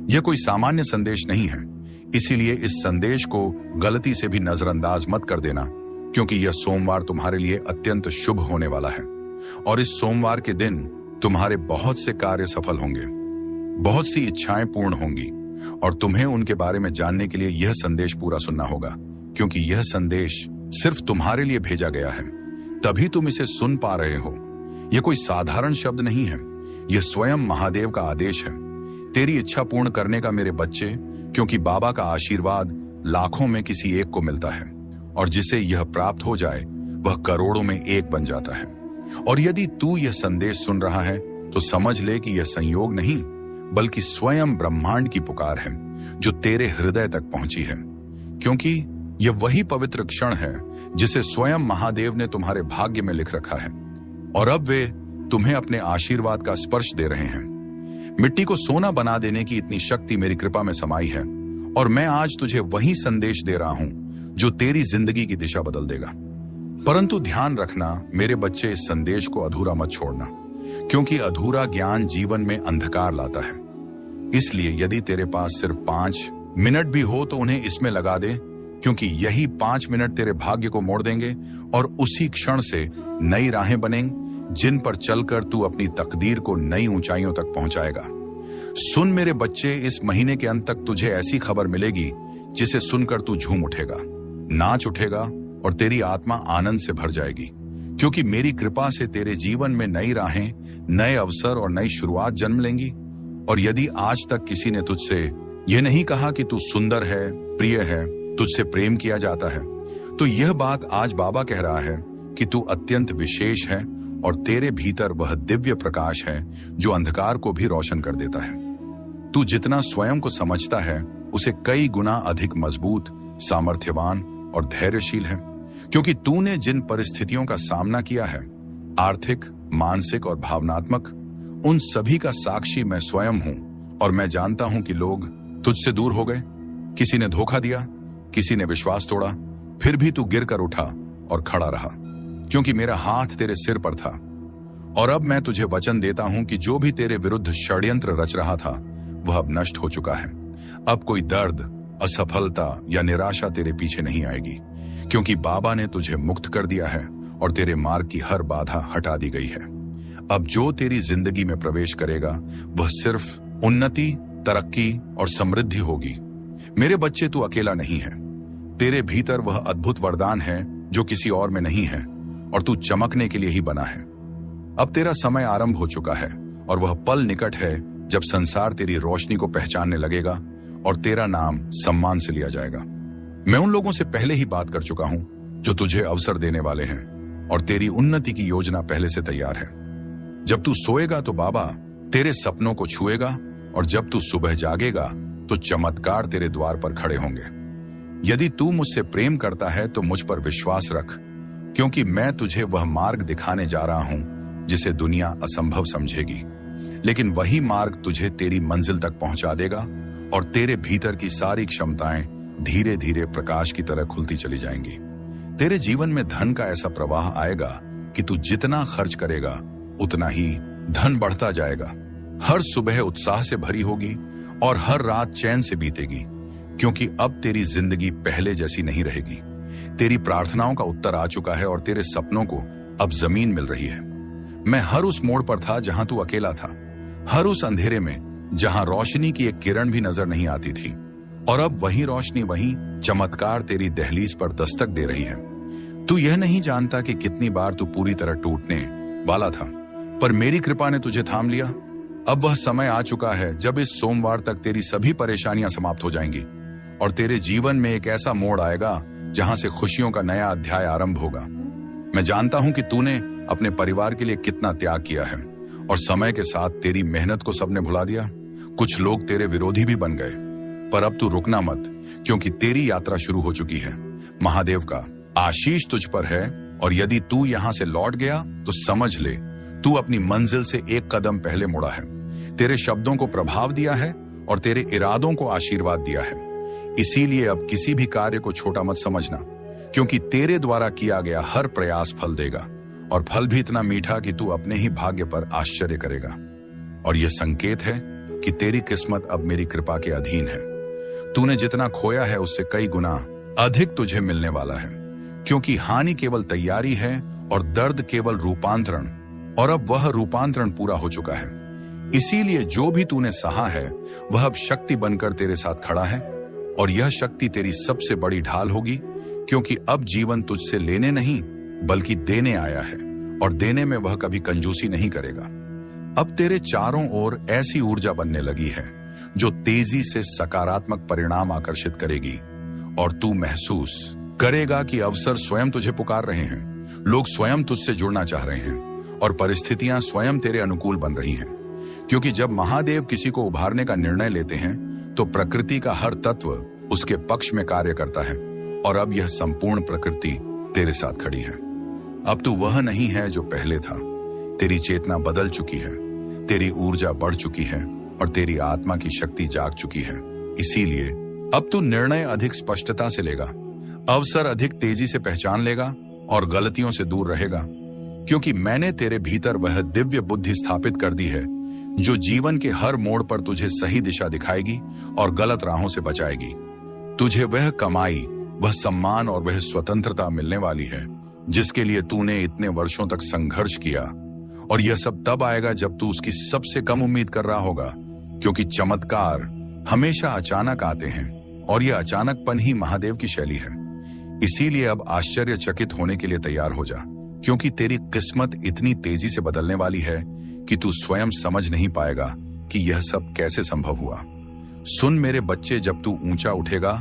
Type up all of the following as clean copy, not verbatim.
यह कोई सामान्य संदेश नहीं है, इसीलिए इस संदेश को गलती से भी नजरअंदाज मत कर देना, क्योंकि यह सोमवार तुम्हारे लिए अत्यंत शुभ होने वाला है और इस सोमवार के दिन तुम्हारे बहुत से कार्य सफल होंगे, बहुत सी इच्छाएं पूर्ण होंगी और तुम्हें उनके बारे में जानने के लिए यह संदेश पूरा सुनना होगा, क्योंकि यह संदेश सिर्फ तुम्हारे लिए भेजा गया है, तभी तुम इसे सुन पा रहे हो। यह कोई साधारण शब्द नहीं है, यह स्वयं महादेव का आदेश है। तेरी इच्छा पूर्ण करने का मेरे बच्चे, क्योंकि बाबा का आशीर्वाद लाखों में किसी एक को मिलता है और जिसे यह प्राप्त हो जाए वह करोड़ों में एक बन जाता है। और यदि तू यह संदेश सुन रहा है तो समझ ले कि यह संयोग नहीं बल्कि स्वयं ब्रह्मांड की पुकार है जो तेरे हृदय तक पहुंची है, क्योंकि यह वही पवित्र क्षण है जिसे स्वयं महादेव ने तुम्हारे भाग्य में लिख रखा है और अब वे तुम्हें अपने आशीर्वाद का स्पर्श दे रहे हैं। मिट्टी को सोना बना देने की इतनी शक्ति मेरी कृपा में समाई है और मैं आज तुझे वही संदेश दे रहा हूं जो तेरी जिंदगी की दिशा बदल देगा। परंतु ध्यान रखना मेरे बच्चे, इस संदेश को अधूरा मत छोड़ना, क्योंकि अधूरा ज्ञान जीवन में अंधकार लाता है। इसलिए यदि तेरे पास सिर्फ 5 मिनट भी हो तो उन्हें इसमें लगा दे, क्योंकि यही 5 मिनट तेरे भाग्य को मोड़ देंगे और उसी क्षण से नई राहें बनेंगी जिन पर चलकर तू अपनी तकदीर को नई ऊंचाइयों तक पहुंचाएगा। सुन मेरे बच्चे, इस महीने के अंत तक तुझे ऐसी खबर मिलेगी जिसे सुनकर तू झूम उठेगा, नाच उठेगा और तेरी आत्मा आनंद से भर जाएगी, क्योंकि मेरी कृपा से तेरे जीवन में नई राहें, नए अवसर और नई शुरुआत जन्म लेंगी। और यदि आज तक किसी ने तुझसे यह नहीं कहा कि तू सुंदर है, प्रिय है, तुझसे प्रेम किया जाता है, तो यह बात आज बाबा कह रहा है कि तू अत्यंत विशेष है और तेरे भीतर वह दिव्य प्रकाश है जो अंधकार को भी रोशन कर देता है। तू जितना स्वयं को समझता है उसे कई गुना अधिक मजबूत, सामर्थ्यवान और धैर्यशील है, क्योंकि तूने जिन परिस्थितियों का सामना किया है, आर्थिक, मानसिक और भावनात्मक, उन सभी का साक्षी मैं स्वयं हूं और मैं जानता हूं कि लोग तुझसे दूर हो गए, किसी ने धोखा दिया, किसी ने विश्वास तोड़ा, फिर भी तू गिरकर उठा और खड़ा रहा, क्योंकि मेरा हाथ तेरे सिर पर था। और अब मैं तुझे वचन देता हूं कि जो भी तेरे विरुद्ध षड्यंत्र रच रहा था वह अब नष्ट हो चुका है। अब कोई दर्द, असफलता या निराशा तेरे पीछे नहीं आएगी, क्योंकि बाबा ने तुझे मुक्त कर दिया है और तेरे मार्ग की हर बाधा हटा दी गई है। अब जो तेरी जिंदगी में प्रवेश करेगा वह सिर्फ उन्नति, तरक्की और समृद्धि होगी। मेरे बच्चे, तू अकेला नहीं है, तेरे भीतर वह अद्भुत वरदान है जो किसी और में नहीं है और तू चमकने के लिए ही बना है। अब तेरा समय आरंभ हो चुका है और वह पल निकट है जब संसार तेरी रोशनी को पहचानने लगेगा और तेरा नाम सम्मान से लिया जाएगा। मैं उन लोगों से पहले ही बात कर चुका हूं जो तुझे अवसर देने वाले हैं और तेरी उन्नति की योजना पहले से तैयार है। जब तू सोएगा तो बाबा तेरे सपनों को छुएगा और जब तू सुबह जागेगा तो चमत्कार तेरे द्वार पर खड़े होंगे। यदि तू मुझसे प्रेम करता है तो मुझ पर विश्वास रख, क्योंकि मैं तुझे वह मार्ग दिखाने जा रहा हूं जिसे दुनिया असंभव समझेगी, लेकिन वही मार्ग तुझे तेरी मंजिल तक पहुंचा देगा और तेरे भीतर की सारी क्षमताएं धीरे धीरे प्रकाश की तरह खुलती चली जाएंगी। तेरे जीवन में धन का ऐसा प्रवाह आएगा कि तू जितना खर्च करेगा उतना ही धन बढ़ता जाएगा। हर सुबह उत्साह से भरी होगी और हर रात चैन से बीतेगी, क्योंकि अब तेरी जिंदगी पहले जैसी नहीं रहेगी। तेरी प्रार्थनाओं का उत्तर आ चुका है और तेरे सपनों को अब जमीन मिल रही है। मैं हर उस मोड़ पर था जहां तू अकेला था, हर उस अंधेरे में जहां रोशनी की एक किरण भी नजर नहीं आती थी, और अब वही रोशनी, वही चमत्कार तेरी दहलीज पर दस्तक दे रही है। तू यह नहीं जानता कि कितनी बार तू पूरी तरह टूटने वाला था, पर मेरी कृपा ने तुझे थाम लिया। अब वह समय आ चुका है जब इस सोमवार तक तेरी सभी परेशानियां समाप्त हो जाएंगी और तेरे जीवन में एक ऐसा मोड़ आएगा जहां से खुशियों का नया अध्याय आरंभ होगा। मैं जानता हूं कि तूने अपने परिवार के लिए कितना त्याग किया है और समय के साथ तेरी मेहनत को सबने भुला दिया। कुछ लोग तेरे विरोधी भी बन गए, पर अब तू रुकना मत, क्योंकि तेरी यात्रा शुरू हो चुकी है। महादेव का आशीष तुझ पर है और यदि तू यहां से लौट गया तो समझ ले तू अपनी मंजिल से एक कदम पहले मुड़ा है। तेरे शब्दों को प्रभाव दिया है और तेरे इरादों को आशीर्वाद दिया है। इसीलिए अब किसी भी कार्य को छोटा मत समझना, क्योंकि तेरे द्वारा किया गया हर प्रयास फल देगा और फल भी इतना मीठा कि तू अपने ही भाग्य पर आश्चर्य करेगा। और यह संकेत है कि तेरी किस्मत अब मेरी कृपा के अधीन है। तूने जितना खोया है उससे कई गुना अधिक तुझे मिलने वाला है, क्योंकि हानि केवल तैयारी है और दर्द केवल रूपांतरण, और अब वह रूपांतरण पूरा हो चुका है। इसीलिए जो भी तूने सहा है वह अब शक्ति बनकर तेरे साथ खड़ा है, और यह शक्ति तेरी सबसे बड़ी ढाल होगी, क्योंकि अब जीवन तुझसे लेने नहीं बल्कि देने आया है, और देने में वह कभी कंजूसी नहीं करेगा। अब तेरे चारों ओर ऐसी ऊर्जा बनने लगी है जो तेजी से सकारात्मक परिणाम आकर्षित करेगी, और तू महसूस करेगा कि अवसर स्वयं तुझे पुकार रहे हैं, लोग स्वयं तुझसे जुड़ना चाह रहे हैं, और परिस्थितियां स्वयं तेरे अनुकूल बन रही हैं। क्योंकि जब महादेव किसी को उभारने का निर्णय लेते हैं तो प्रकृति का हर तत्व उसके पक्ष में कार्य करता है, और अब यह संपूर्ण प्रकृति तेरे साथ खड़ी है। अब तू वह नहीं है जो पहले था। तेरी चेतना बदल चुकी है, तेरी ऊर्जा बढ़ चुकी है, और तेरी आत्मा की शक्ति जाग चुकी है। इसीलिए अब तू निर्णय अधिक स्पष्टता से लेगा, अवसर अधिक तेजी से पहचान लेगा, और गलतियों से दूर रहेगा, क्योंकि मैंने तेरे भीतर वह दिव्य बुद्धि स्थापित कर दी है जो जीवन के हर मोड़ पर तुझे सही दिशा दिखाएगी और गलत राहों से बचाएगी। तुझे वह कमाई, वह सम्मान और वह स्वतंत्रता मिलने वाली है जिसके लिए तूने इतने वर्षों तक संघर्ष किया, और यह सब तब आएगा जब तू उसकी सबसे कम उम्मीद कर रहा होगा, क्योंकि चमत्कार हमेशा अचानक आते हैं, और यह अचानकपन ही महादेव की शैली है। इसीलिए अब आश्चर्यचकित होने के लिए तैयार हो जा, क्योंकि तेरी किस्मत इतनी तेजी से बदलने वाली है कि तू स्वयं समझ नहीं पाएगा कि यह सब कैसे संभव हुआ। सुन मेरे बच्चे, जब तू ऊंचा उठेगा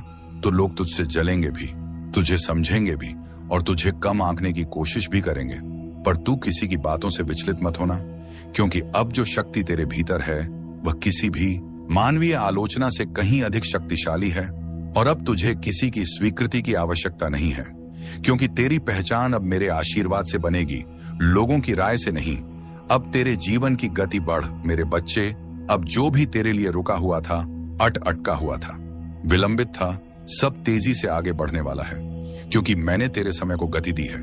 तो लोग तुझसे जलेंगे भी, तुझे समझेंगे भी, और तुझे कम आंकने की कोशिश भी करेंगे, पर तू किसी की बातों से विचलित मत होना, क्योंकि अब जो शक्ति तेरे भीतर है वह किसी भी मानवीय आलोचना से कहीं अधिक शक्तिशाली है, और अब तुझे किसी की स्वीकृति की आवश्यकता नहीं है, क्योंकि तेरी पहचान अब मेरे आशीर्वाद से बनेगी, लोगों की राय से नहीं। अब तेरे जीवन की गति बढ़ मेरे बच्चे, अब जो भी तेरे लिए रुका हुआ था, अटका हुआ था, विलंबित था, सब तेजी से आगे बढ़ने वाला है, क्योंकि मैंने तेरे समय को गति दी है,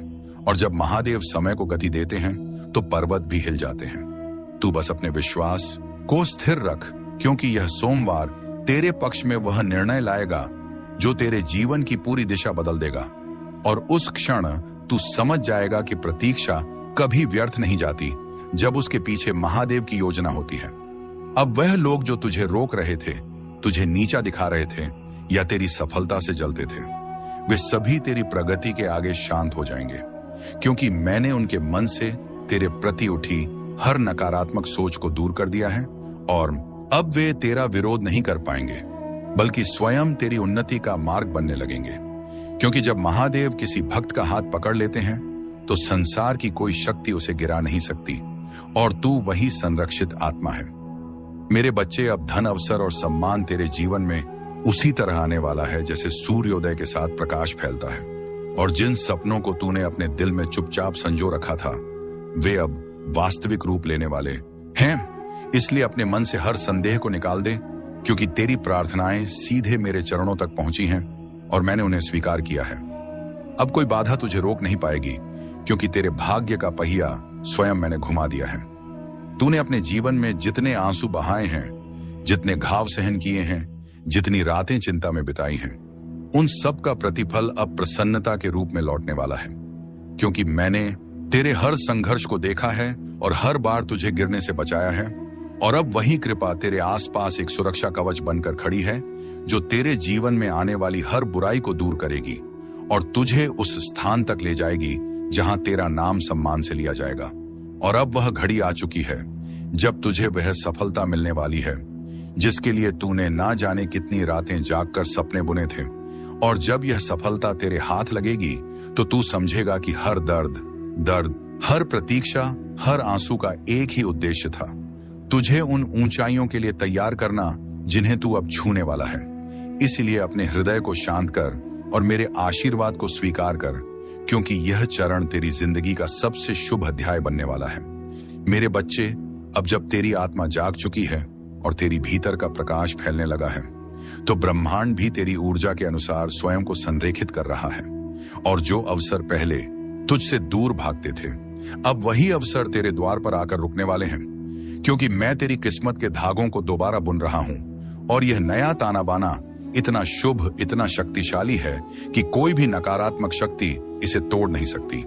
और जब महादेव समय को गति देते हैं तो पर्वत भी हिल जाते हैं। तू बस अपने विश्वास को स्थिर रख, क्योंकि यह सोमवार तेरे पक्ष में वह निर्णय लाएगा जो तेरे जीवन की पूरी दिशा बदल देगा, और उस क्षण तू समझ जाएगा कि प्रतीक्षा कभी व्यर्थ नहीं जाती जब उसके पीछे महादेव की योजना होती है। अब वह लोग जो तुझे रोक रहे थे, तुझे नीचा दिखा रहे थे, या तेरी सफलता से जलते थे, वे सभी तेरी प्रगति के आगे शांत हो जाएंगे, क्योंकि मैंने उनके मन से तेरे प्रति उठी हर नकारात्मक सोच को दूर कर दिया है, और अब वे तेरा विरोध नहीं कर पाएंगे, बल्कि स्वयं तेरी उन्नति का मार्ग बनने लगेंगे। क्योंकि जब महादेव किसी भक्त का हाथ पकड़ लेते हैं तो संसार की कोई शक्ति उसे गिरा नहीं सकती, और तू वही संरक्षित आत्मा है। मेरे बच्चे, अब धन, अवसर और सम्मान तेरे जीवन में उसी तरह आने वाला है जैसे सूर्योदय के साथ प्रकाश फैलता है, और जिन सपनों को तूने अपने दिल में चुपचाप संजो रखा था वे अब वास्तविक रूप लेने वाले हैं। इसलिए अपने मन से हर संदेह को निकाल दे, क्योंकि तेरी प्रार्थनाएं सीधे मेरे चरणों तक पहुंची हैं और मैंने उन्हें स्वीकार किया है। अब कोई बाधा तुझे रोक नहीं पाएगी, क्योंकि तेरे भाग्य का पहिया स्वयं मैंने घुमा दिया है। तूने अपने जीवन में जितने आंसू बहाए हैं, जितने घाव सहन किए हैं, जितनी रातें चिंता में बिताई हैं, उन सब का प्रतिफल अब प्रसन्नता के रूप में लौटने वाला है, क्योंकि मैंने तेरे हर संघर्ष को देखा है और हर बार तुझे गिरने से बचाया है, और अब वही कृपा तेरे आसपास एक सुरक्षा कवच बनकर खड़ी है जो तेरे जीवन में आने वाली हर बुराई को दूर करेगी और तुझे उस स्थान तक ले जाएगी जहां तेरा नाम सम्मान से लिया जाएगा। और अब वह घड़ी आ चुकी है जब तुझे वह सफलता मिलने वाली है जिसके लिए तूने ना जाने कितनी रातें जागकर सपने बुने थे, और जब यह सफलता तेरे हाथ लगेगी तो तू समझेगा कि हर दर्द, हर प्रतीक्षा, हर आंसू का एक ही उद्देश्य था, तुझे उन ऊंचाइयों के लिए तैयार करना जिन्हें तू अब छूने वाला है। इसलिए अपने हृदय को शांत कर और मेरे आशीर्वाद को स्वीकार कर, क्योंकि यह चरण तेरी जिंदगी का सबसे शुभ अध्याय बनने वाला है। मेरे बच्चे, अब जब तेरी आत्मा जाग चुकी है और तेरी भीतर का प्रकाश फैलने लगा है, तो ब्रह्मांड भी तेरी ऊर्जा के अनुसार स्वयं को संरेखित कर रहा है, और जो अवसर पहले तुझसे दूर भागते थे, अब वही अवसर तेरे द्वार पर आकर रुकने वाले हैं, क्योंकि मैं तेरी किस्मत के धागों को दोबारा बुन रहा हूं और यह नया ताना बाना इतना शुभ, इतना शक्तिशाली है कि कोई भी नकारात्मक शक्ति इसे तोड़ नहीं सकती।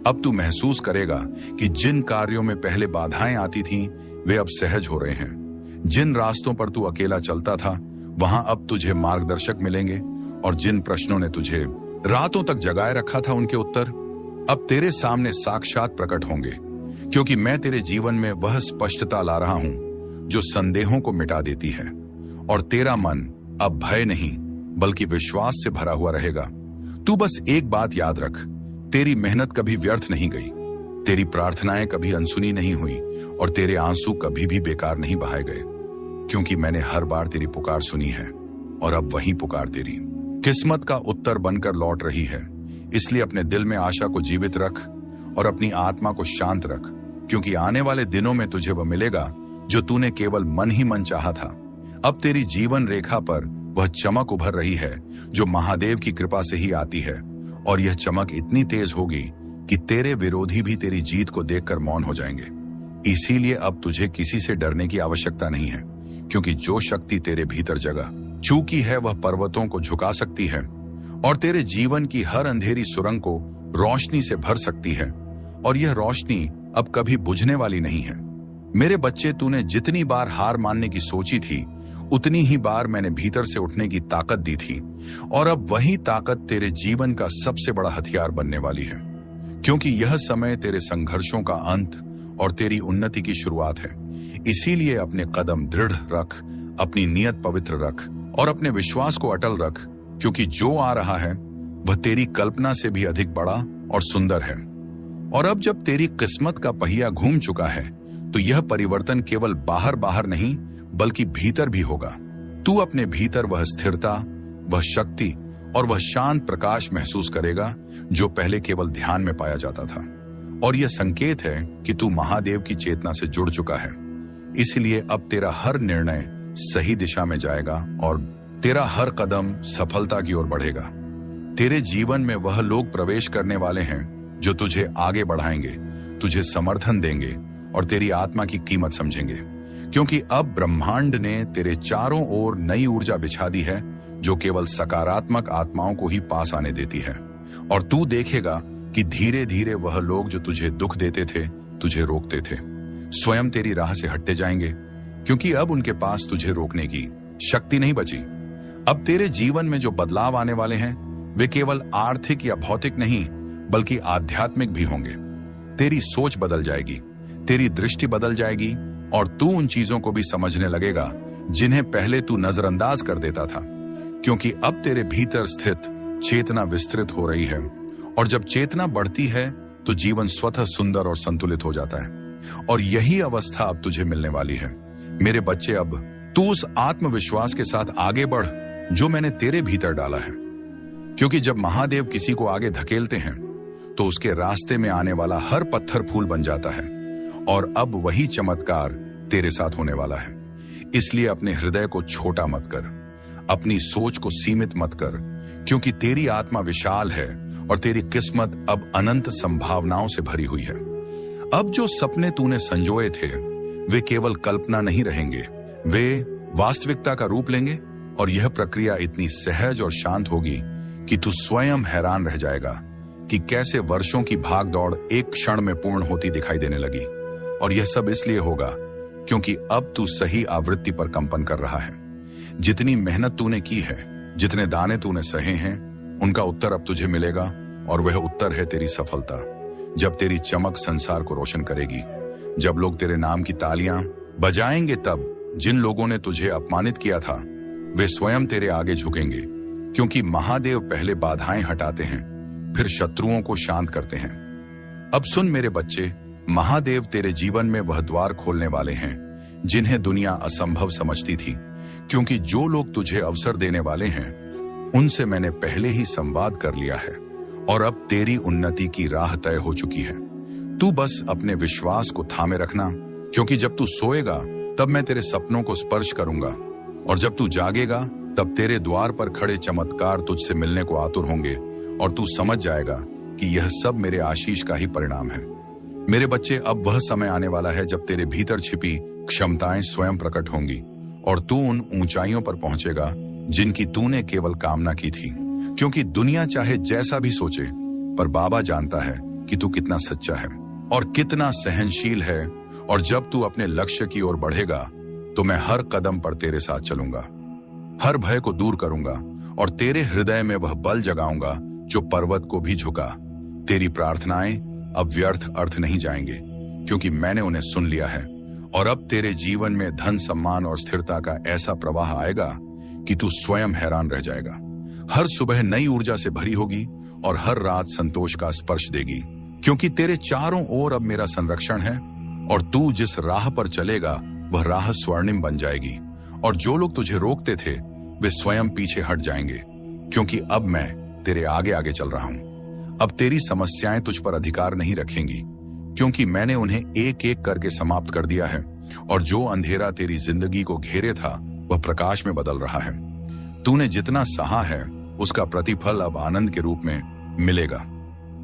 अब तू महसूस करेगा कि जिन कार्यों में पहले बाधाएं आती थीं, वे अब सहज हो रहे हैं। जिन रास्तों पर तू अकेला चलता था, वहां अब तुझे मार्गदर्शक मिलेंगे और जिन प्रश्नों ने तुझे रातों तक जगाए रखा था, उनके उत्तर अब तेरे सामने साक्षात प्रकट होंगे। क्योंकि मैं तेरे जीवन में वह स्पष्टता ला रहा हूं जो संदेहों को मिटा देती है और तेरा मन अब भय नहीं बल्कि विश्वास से भरा हुआ रहेगा। तू बस एक बात याद रख, तेरी मेहनत कभी व्यर्थ नहीं गई, तेरी प्रार्थनाएं कभी अनसुनी नहीं हुई और तेरे आंसू कभी भी बेकार नहीं बहाए गए। क्योंकि मैंने हर बार तेरी पुकार सुनी है और अब वही पुकार तेरी किस्मत का उत्तर बनकर लौट रही है। इसलिए अपने दिल में आशा को जीवित रख और अपनी आत्मा को शांत रख, क्योंकि आने वाले दिनों में तुझे वह मिलेगा जो तूने केवल मन ही मन चाहा था। अब तेरी जीवन रेखा पर वह चमक उभर रही है जो महादेव की कृपा से ही आती है और यह चमक इतनी तेज होगी कि तेरे विरोधी भी तेरी जीत को देखकर मौन हो जाएंगे। इसीलिए अब तुझे किसी से डरने की आवश्यकता नहीं है, क्योंकि जो शक्ति तेरे भीतर जगह चूकी है वह पर्वतों को झुका सकती है और तेरे जीवन की हर अंधेरी सुरंग को रोशनी से भर सकती है और यह रोशनी अब कभी बुझने वाली नहीं है। मेरे बच्चे, तूने जितनी बार हार मानने की सोची थी, उतनी ही बार मैंने भीतर से उठने की ताकत दी थी और अब वही ताकत तेरे जीवन का सबसे बड़ा हथियार बनने वाली है। क्योंकि यह समय तेरे संघर्षों का अंत और तेरी उन्नति की शुरुआत है। इसीलिए अपने कदम दृढ़ रख, अपनी नियत पवित्र रख और अपने विश्वास को अटल रख, क्योंकि जो आ रहा है वह तेरी कल्पना से भी अधिक बड़ा और सुंदर है। और अब जब तेरी किस्मत का पहिया घूम चुका है, तो यह परिवर्तन केवल बाहर बाहर नहीं बल्कि भीतर भी होगा। तू अपने भीतर वह स्थिरता, वह शक्ति और वह शांत प्रकाश महसूस करेगा जो पहले केवल ध्यान में पाया जाता था। और यह संकेत है कि तू महादेव की चेतना से जुड़ चुका है। इसलिए अब तेरा हर निर्णय सही दिशा में जाएगा और तेरा हर कदम सफलता की ओर बढ़ेगा। तेरे जीवन में वह लोग प्रवेश करने वाले हैं जो तुझे आगे बढ़ाएंगे, तुझे समर्थन देंगे और तेरी आत्मा की कीमत समझेंगे। क्योंकि अब ब्रह्मांड ने तेरे चारों ओर नई ऊर्जा बिछा दी है जो केवल सकारात्मक आत्माओं को ही पास आने देती है। और तू देखेगा कि धीरे धीरे वह लोग जो तुझे दुख देते थे, तुझे रोकते थे, स्वयं तेरी राह से हटते जाएंगे, क्योंकि अब उनके पास तुझे रोकने की शक्ति नहीं बची। अब तेरे जीवन में जो बदलाव आने वाले हैं वे केवल आर्थिक या भौतिक नहीं बल्कि आध्यात्मिक भी होंगे। तेरी सोच बदल जाएगी, तेरी दृष्टि बदल जाएगी और तू उन चीजों को भी समझने लगेगा जिन्हें पहले तू नजरअंदाज कर देता था। क्योंकि अब तेरे भीतर स्थित चेतना विस्तृत हो रही है और जब चेतना बढ़ती है तो जीवन स्वतः सुंदर और संतुलित हो जाता है। और यही अवस्था अब तुझे मिलने वाली है। मेरे बच्चे, अब तू उस आत्मविश्वास के साथ आगे बढ़ जो मैंने तेरे भीतर डाला है। क्योंकि जब महादेव किसी को आगे धकेलते हैं तो उसके रास्ते में आने वाला हर पत्थर फूल बन जाता है और अब वही चमत्कार तेरे साथ होने वाला है। इसलिए अपने हृदय को छोटा मत कर, अपनी सोच को सीमित मत कर, क्योंकि तेरी आत्मा विशाल है और तेरी किस्मत अब अनंत संभावनाओं से भरी हुई है। अब जो सपने तूने संजोए थे वे केवल कल्पना नहीं रहेंगे, वे वास्तविकता का रूप लेंगे और यह प्रक्रिया इतनी सहज और शांत होगी कि तू स्वयं हैरान रह जाएगा कि कैसे वर्षों की भाग दौड़ एक क्षण में पूर्ण होती दिखाई देने लगी। और यह सब इसलिए होगा क्योंकि अब तू सही आवृत्ति पर कंपन कर रहा है। जितनी मेहनत तूने की है, जितने दाने तूने सहे हैं, उनका उत्तर अब तुझे मिलेगा और वह उत्तर है तेरी सफलता। जब तेरी चमक संसार को रोशन करेगी, जब लोग तेरे नाम की तालियां बजाएंगे, तब जिन लोगों ने तुझे अपमानित किया था वे स्वयं तेरे आगे झुकेंगे। क्योंकि महादेव पहले बाधाएं हटाते हैं, फिर शत्रुओं को शांत करते हैं। अब सुन मेरे बच्चे, महादेव तेरे जीवन में वह द्वार खोलने वाले हैं जिन्हें दुनिया असंभव समझती थी। क्योंकि जो लोग तुझे अवसर देने वाले हैं उनसे मैंने पहले ही संवाद कर लिया है और अब तेरी उन्नति की राह तय हो चुकी है। तू बस अपने विश्वास को थामे रखना, क्योंकि जब तू सोएगा तब मैं तेरे सपनों को स्पर्श करूंगा और जब तू जागेगा तब तेरे द्वार पर खड़े चमत्कार तुझसे मिलने को आतुर होंगे और तू समझ जाएगा कि यह सब मेरे आशीष का ही परिणाम है। मेरे बच्चे, अब वह समय आने वाला है जब तेरे भीतर छिपी क्षमताएं स्वयं प्रकट होंगी और तू उन ऊंचाइयों पर पहुंचेगा जिनकी तूने केवल कामना की थी। क्योंकि दुनिया चाहे जैसा भी सोचे, पर बाबा जानता है कि तू कितना सच्चा है और कितना सहनशील है। और जब तू अपने लक्ष्य की ओर बढ़ेगा तो मैं हर कदम पर तेरे साथ चलूंगा, हर भय को दूर करूंगा और तेरे हृदय में वह बल जगाऊंगा जो पर्वत को भी झुका। तेरी प्रार्थनाएं अब व्यर्थ अर्थ नहीं जाएंगे, क्योंकि मैंने उन्हें सुन लिया है। और अब तेरे जीवन में धन, सम्मान और स्थिरता का ऐसा प्रवाह आएगा कि तू स्वयं हैरान रह जाएगा। हर सुबह नई ऊर्जा से भरी होगी और हर रात संतोष का स्पर्श देगी, क्योंकि तेरे चारों ओर अब मेरा संरक्षण है। और तू जिस राह पर चलेगा वह राह स्वर्णिम बन जाएगी और जो लोग तुझे रोकते थे वे स्वयं पीछे हट जाएंगे, क्योंकि अब मैं तेरे आगे आगे चल रहा हूं। अब तेरी समस्याएं तुझ पर अधिकार नहीं रखेंगी, क्योंकि मैंने उन्हें एक एक करके समाप्त कर दिया है। और जो अंधेरा तेरी जिंदगी को घेरे था वह प्रकाश में बदल रहा है। तूने जितना सहा है उसका प्रतिफल अब आनंद के रूप में मिलेगा।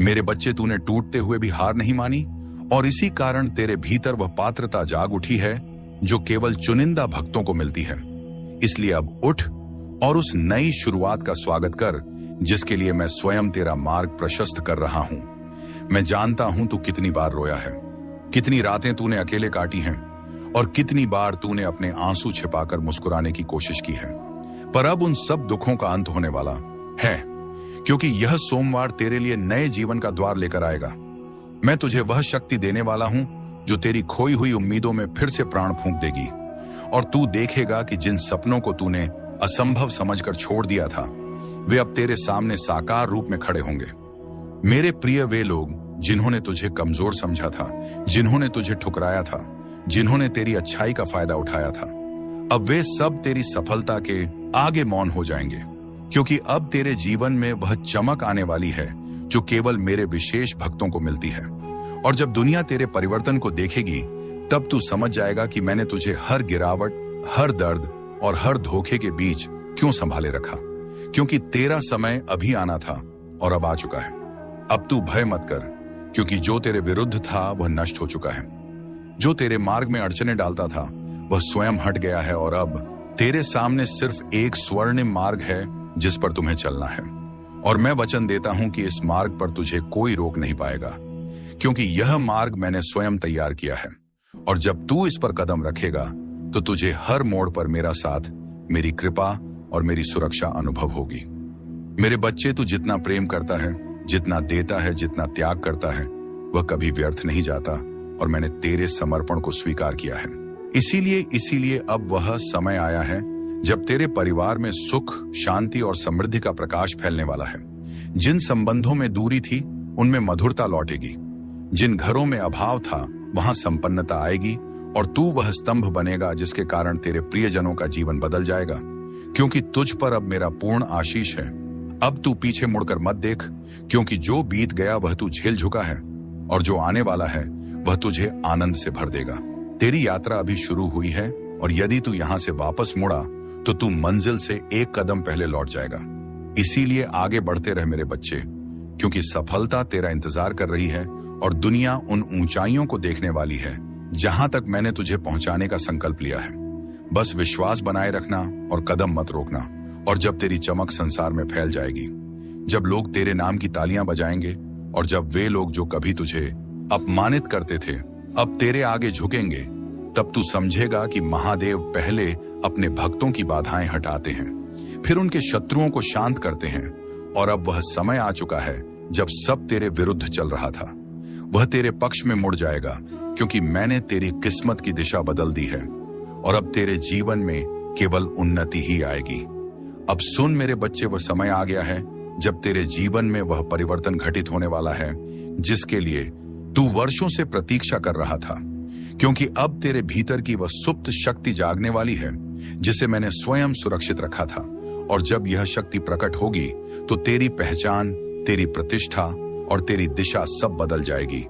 मेरे बच्चे, तूने टूटते हुए भी हार नहीं मानी और इसी कारण तेरे भीतर वह पात्रता जाग उठी है जो केवल चुनिंदा भक्तों को मिलती है। इसलिए अब उठ और उस नई शुरुआत का स्वागत कर जिसके लिए मैं स्वयं तेरा मार्ग प्रशस्त कर रहा हूं। मैं जानता हूं तू कितनी बार रोया है, कितनी रातें तूने अकेले काटी हैं और कितनी बार तूने अपने आंसू छिपाकर मुस्कुराने की कोशिश की है। पर अब उन सब दुखों का अंत होने वाला है, क्योंकि यह सोमवार तेरे लिए नए जीवन का द्वार लेकर आएगा। मैं तुझे वह शक्ति देने वाला हूं जो तेरी खोई हुई उम्मीदों में फिर से प्राण फूंक देगी और तू देखेगा कि जिन सपनों को तूने असंभव समझकर छोड़ दिया था वे अब तेरे सामने साकार रूप में खड़े होंगे। मेरे प्रिय, वे लोग जिन्होंने तुझे कमजोर समझा था, जिन्होंने तुझे ठुकराया था, जिन्होंने तेरी अच्छाई का फायदा उठाया था, अब वे सब तेरी सफलता के आगे मौन हो जाएंगे, क्योंकि अब तेरे जीवन में वह चमक आने वाली है जो केवल मेरे विशेष भक्तों को मिलती है। और जब दुनिया तेरे परिवर्तन को देखेगी तब तू समझ जाएगा कि मैंने तुझे हर गिरावट, हर दर्द और हर धोखे के बीच क्यों संभाले रखा, क्योंकि तेरा समय अभी आना था और अब आ चुका है। अब तू भय मत कर, क्योंकि जो तेरे विरुद्ध था वह नष्ट हो चुका है। जो तेरे मार्ग में अड़चने डालता था वह स्वयं हट गया है और अब तेरे सामने सिर्फ एक स्वर्णिम मार्ग है जिस पर तुम्हें चलना है। और मैं वचन देता हूं कि इस मार्ग पर तुझे कोई रोक नहीं पाएगा, क्योंकि यह मार्ग मैंने स्वयं तैयार किया है। और जब तू इस पर कदम रखेगा तो तुझे हर मोड़ पर मेरा साथ, मेरी कृपा और मेरी सुरक्षा अनुभव होगी। मेरे बच्चे, तू जितना प्रेम करता है, जितना देता है, जितना त्याग करता है, वह कभी व्यर्थ नहीं जाता और मैंने तेरे समर्पण को स्वीकार किया है। इसीलिए अब वह समय आया है जब तेरे परिवार में सुख, शांति और समृद्धि का प्रकाश फैलने वाला है। जिन संबंधों में दूरी थी उनमें मधुरता लौटेगी, जिन घरों में अभाव था वहां संपन्नता आएगी और तू वह स्तंभ बनेगा जिसके कारण तेरे प्रियजनों का जीवन बदल जाएगा, क्योंकि तुझ पर अब मेरा पूर्ण आशीष है। अब तू पीछे मुड़कर मत देख, क्योंकि जो बीत गया वह तू झेल चुका है और जो आने वाला है वह तुझे आनंद से भर देगा। तेरी यात्रा अभी शुरू हुई है और यदि तू यहाँ से वापस मुड़ा तो तू मंजिल से एक कदम पहले लौट जाएगा। इसीलिए आगे बढ़ते रह मेरे बच्चे, क्योंकि सफलता तेरा इंतजार कर रही है और दुनिया उन ऊंचाइयों को देखने वाली है जहां तक मैंने तुझे पहुंचाने का संकल्प लिया है। बस विश्वास बनाए रखना और कदम मत रोकना। और जब तेरी चमक संसार में फैल जाएगी, जब लोग तेरे नाम की तालियां बजाएंगे और जब वे लोग जो कभी तुझे अपमानित करते थे अब तेरे आगे झुकेंगे, तब तू समझेगा कि महादेव पहले अपने भक्तों की बाधाएं हटाते हैं, फिर उनके शत्रुओं को शांत करते हैं। और अब वह समय आ चुका है जब सब तेरे विरुद्ध चल रहा था वह तेरे पक्ष में मुड़ जाएगा, क्योंकि मैंने तेरी किस्मत की दिशा बदल दी है और अब तेरे जीवन में केवल उन्नति ही आएगी। अब सुन मेरे बच्चे, वह समय आ गया है जब तेरे जीवन में वह परिवर्तन घटित होने वाला है जिसके लिए तू वर्षों से प्रतीक्षा कर रहा था, क्योंकि अब तेरे भीतर की वह सुप्त शक्ति जागने वाली है जिसे मैंने स्वयं सुरक्षित रखा था। और जब यह शक्ति प्रकट होगी तो तेरी पहचान, तेरी प्रतिष्ठा और तेरी दिशा सब बदल जाएगी।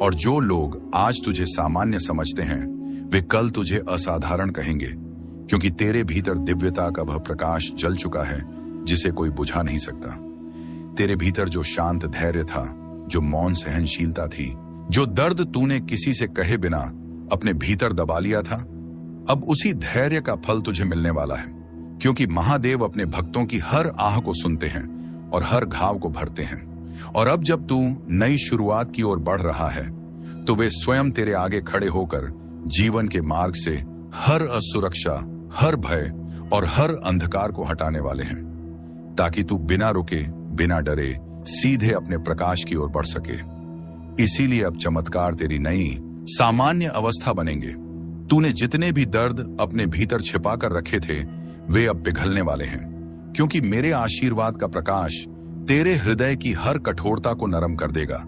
और जो लोग आज तुझे सामान्य समझते हैं वे कल तुझे असाधारण कहेंगे, क्योंकि तेरे भीतर दिव्यता का वह प्रकाश जल चुका है जिसे कोई बुझा नहीं सकता। तेरे भीतर जो शांत धैर्य था, जो मौन सहनशीलता थी, जो दर्द तूने किसी से कहे बिना अपने भीतर दबा लिया था, अब उसी धैर्य का फल तुझे मिलने वाला है, क्योंकि महादेव अपने भक्तों की हर आह को सुनते हैं और हर घाव को भरते हैं। और अब जब तू नई शुरुआत की ओर बढ़ रहा है, तो वे स्वयं तेरे आगे खड़े होकर जीवन के मार्ग से हर असुरक्षा, हर भय और हर अंधकार को हटाने वाले हैं, ताकि तू बिना रुके, बिना डरे सीधे अपने प्रकाश की ओर बढ़ सके। इसीलिए अब चमत्कार तेरी नई सामान्य अवस्था बनेंगे। तूने जितने भी दर्द अपने भीतर छिपा कर रखे थे, वे अब पिघलने वाले हैं, क्योंकि मेरे आशीर्वाद का प्रकाश तेरे हृदय की हर कठोरता को नरम कर देगा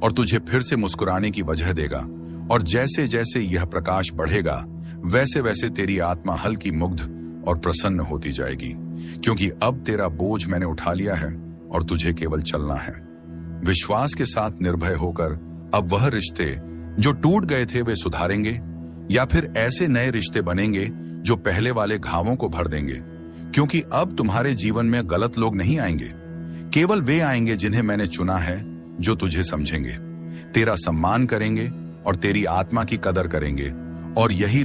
और तुझे फिर से मुस्कुराने की वजह देगा। और जैसे जैसे यह प्रकाश बढ़ेगा, वैसे वैसे तेरी आत्मा हल्की, मुग्ध और प्रसन्न होती जाएगी, क्योंकि अब तेरा बोझ मैंने उठा लिया है और तुझे केवल चलना है। विश्वास के साथ निर्भय होकर अब वह रिश्ते जो टूट गए थे वे सुधारेंगे, या फिर ऐसे नए रिश्ते बनेंगे जो पहले वाले घावों को भर देंगे। क्योंकि अब तुम्हारे जीवन में गलत लोग नहीं आएंगे, केवल वे आएंगे जिन्हें मैंने चुना है, जो तुझे समझेंगे, तेरा सम्मान करेंगे और तेरी आत्मा की कदर करेंगे। और यही